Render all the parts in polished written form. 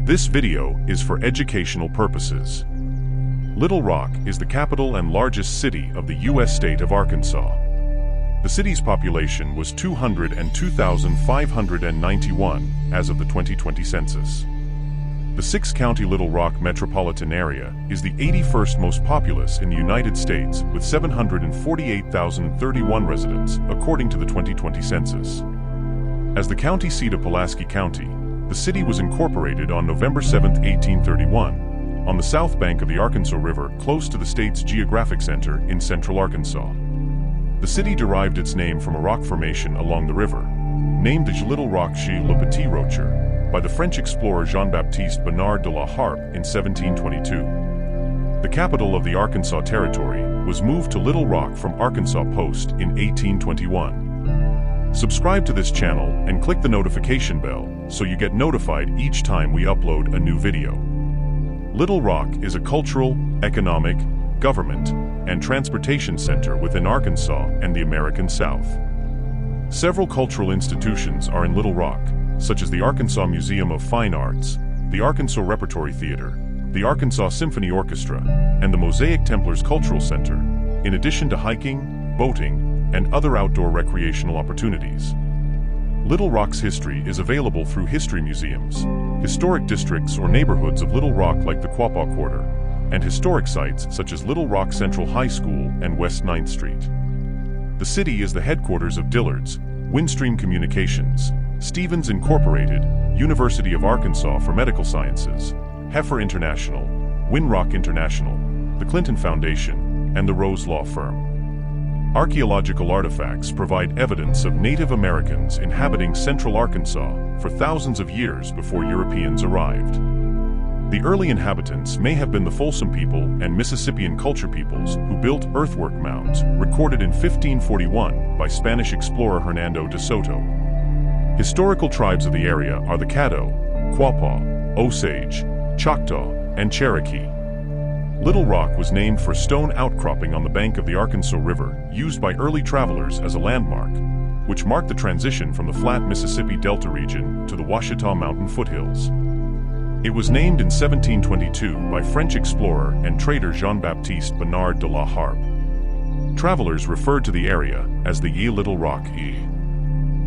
This video is for educational purposes. Little Rock is the capital and largest city of the U.S. state of Arkansas. The city's population was 202,591 as of the 2020 census. The six-county Little Rock metropolitan area is the 81st most populous in the United States, with 748,031 residents, according to the 2020 census. As the county seat of Pulaski County, the city was incorporated on November 7, 1831, on the south bank of the Arkansas River, close to the state's geographic center in central Arkansas. The city derived its name from a rock formation along the river, named the Little Rock le Petit Rocher, by the French explorer Jean-Baptiste Bernard de la Harpe in 1722. The capital of the Arkansas Territory was moved to Little Rock from Arkansas Post in 1821. Subscribe to this channel and click the notification bell so you get notified each time we upload a new video. Little Rock is a cultural, economic, government, and transportation center within Arkansas and the American South. Several cultural institutions are in Little Rock, such as the Arkansas Museum of Fine Arts, the Arkansas Repertory Theater, the Arkansas Symphony Orchestra, and the Mosaic Templars Cultural Center, in addition to hiking, boating, and other outdoor recreational opportunities. Little Rock's history is available through history museums, historic districts or neighborhoods of Little Rock like the Quapaw Quarter, and historic sites such as Little Rock Central High School and West 9th Street. The city is the headquarters of Dillard's, Windstream Communications, Stevens Incorporated, University of Arkansas for Medical Sciences, Heifer International, Winrock International, the Clinton Foundation, and the Rose Law Firm. Archaeological artifacts provide evidence of Native Americans inhabiting central Arkansas for thousands of years before Europeans arrived. The early inhabitants may have been the Folsom people and Mississippian culture peoples who built earthwork mounds, recorded in 1541 by Spanish explorer Hernando de Soto. Historical tribes of the area are the Caddo, Quapaw, Osage, Choctaw, and Cherokee. Little Rock was named for a stone outcropping on the bank of the Arkansas River, used by early travelers as a landmark, which marked the transition from the flat Mississippi Delta region to the Ouachita Mountain foothills. It was named in 1722 by French explorer and trader Jean-Baptiste Bernard de la Harpe. Travelers referred to the area as the Ye Little Rock E.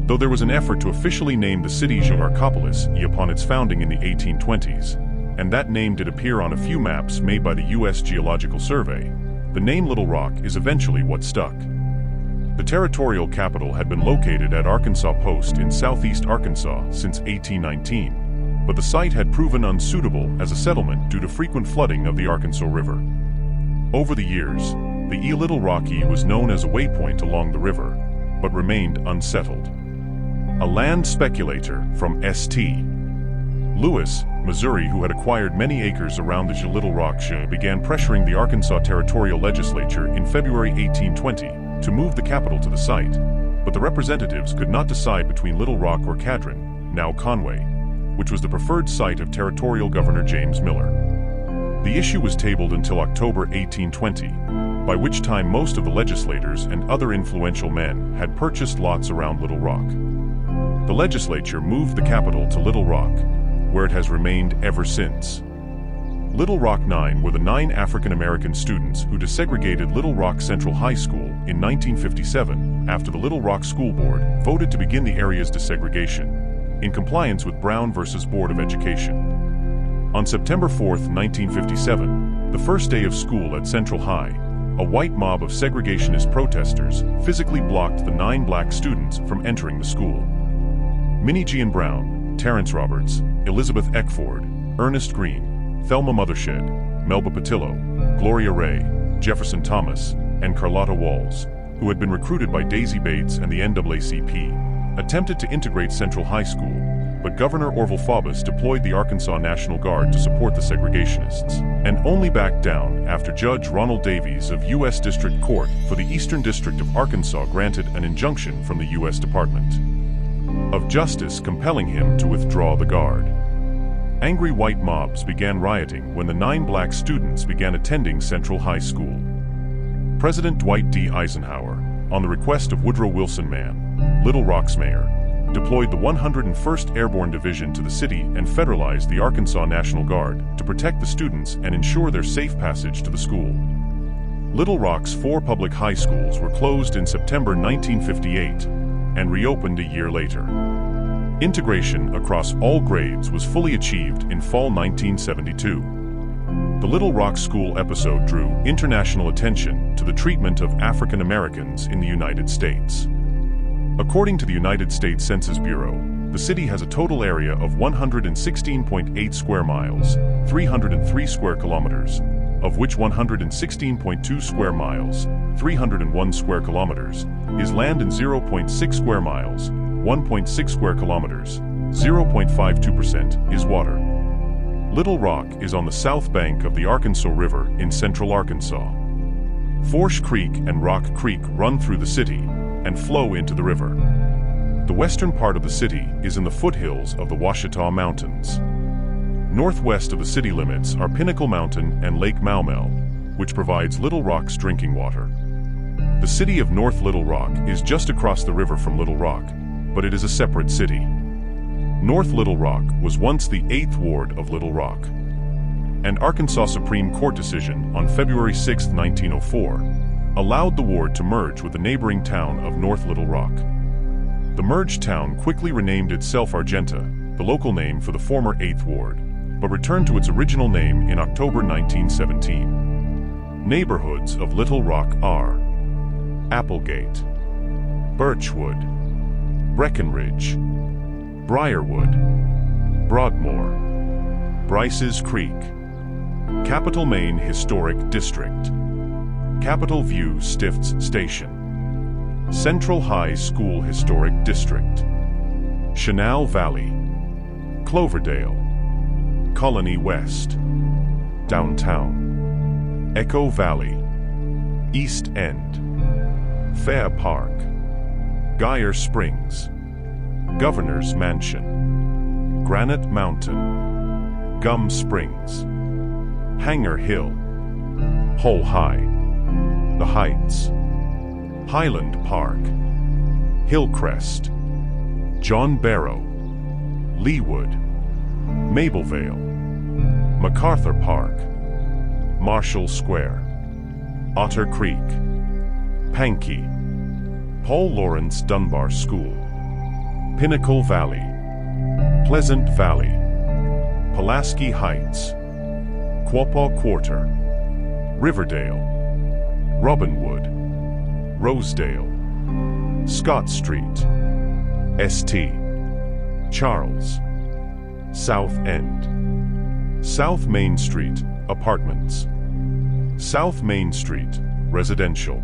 Though there was an effort to officially name the city Arkopolis E upon its founding in the 1820s, and that name did appear on a few maps made by the U.S. Geological Survey, the name Little Rock is eventually what stuck. The territorial capital had been located at Arkansas Post in southeast Arkansas since 1819, but the site had proven unsuitable as a settlement due to frequent flooding of the Arkansas River. Over the years, the E Little Rock E was known as a waypoint along the river, but remained unsettled. A land speculator from St. Louis, Missouri, who had acquired many acres around the Little Rock, began pressuring the Arkansas Territorial Legislature in February 1820 to move the capital to the site, but the representatives could not decide between Little Rock or Cadron, now Conway, which was the preferred site of Territorial Governor James Miller. The issue was tabled until October 1820, by which time most of the legislators and other influential men had purchased lots around Little Rock. The legislature moved the capital to Little Rock, where it has remained ever since. Little Rock 9 were the 9 African-American students who desegregated Little Rock Central High School in 1957 after the Little Rock School Board voted to begin the area's desegregation, in compliance with Brown v. Board of Education. On September 4, 1957, the first day of school at Central High, a white mob of segregationist protesters physically blocked the 9 black students from entering the school. Minnie Jean Brown, Terrence Roberts, Elizabeth Eckford, Ernest Green, Thelma Mothershed, Melba Patillo, Gloria Ray, Jefferson Thomas, and Carlotta Walls, who had been recruited by Daisy Bates and the NAACP, attempted to integrate Central High School, but Governor Orville Faubus deployed the Arkansas National Guard to support the segregationists, and only backed down after Judge Ronald Davies of U.S. District Court for the Eastern District of Arkansas granted an injunction from the U.S. Department of Justice compelling him to withdraw the guard. Angry white mobs began rioting when the 9 black students began attending Central High School. President Dwight D. Eisenhower, on the request of Woodrow Wilson Mann, Little Rock's mayor, deployed the 101st Airborne Division to the city and federalized the Arkansas National Guard to protect the students and ensure their safe passage to the school. Little Rock's 4 public high schools were closed in September 1958 and reopened a year later. Integration across all grades was fully achieved in fall 1972. The Little Rock School episode drew international attention to the treatment of African Americans in the United States. According to the United States Census Bureau, the city has a total area of 116.8 square miles, 303 square kilometers, of which 116.2 square miles, 301 square kilometers, is land and 0.6 square miles, 1.6 square kilometers, 0.52% is water. Little Rock is on the south bank of the Arkansas River in central Arkansas. Forsh Creek and Rock Creek run through the city and flow into the river. The western part of the city is in the foothills of the Ouachita Mountains. Northwest of the city limits are Pinnacle Mountain and Lake Maumelle, which provides Little Rock's drinking water. The city of North Little Rock is just across the river from Little Rock, but it is a separate city. North Little Rock was once the 8th Ward of Little Rock. An Arkansas Supreme Court decision on February 6, 1904, allowed the ward to merge with the neighboring town of North Little Rock. The merged town quickly renamed itself Argenta, the local name for the former 8th Ward, but returned to its original name in October 1917. Neighborhoods of Little Rock are Applegate, Birchwood, Breckenridge, Briarwood, Broadmoor, Bryce's Creek, Capitol Main Historic District, Capitol View Stifts Station, Central High School Historic District, Chenal Valley, Cloverdale, Colony West, Downtown, Echo Valley, East End, Fair Park, Geyer Springs, Governor's Mansion, Granite Mountain, Gum Springs, Hanger Hill, Hull High, The Heights, Highland Park, Hillcrest, John Barrow, Leawood, Mablevale, MacArthur Park, Marshall Square, Otter Creek, Pankey, Paul Lawrence Dunbar School, Pinnacle Valley, Pleasant Valley, Pulaski Heights, Quapaw Quarter, Riverdale, Robinwood, Rosedale, Scott Street, St. Charles, South End, South Main Street, Apartments, South Main Street, Residential,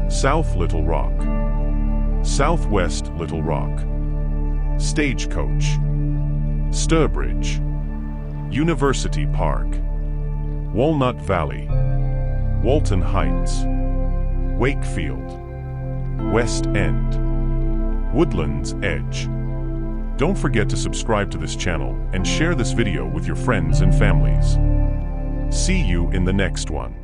South Little Rock, Southwest Little Rock, Stagecoach, Sturbridge, University Park, Walnut Valley, Walton Heights, Wakefield, West End, Woodlands Edge. Don't forget to subscribe to this channel and share this video with your friends and families. See you in the next one.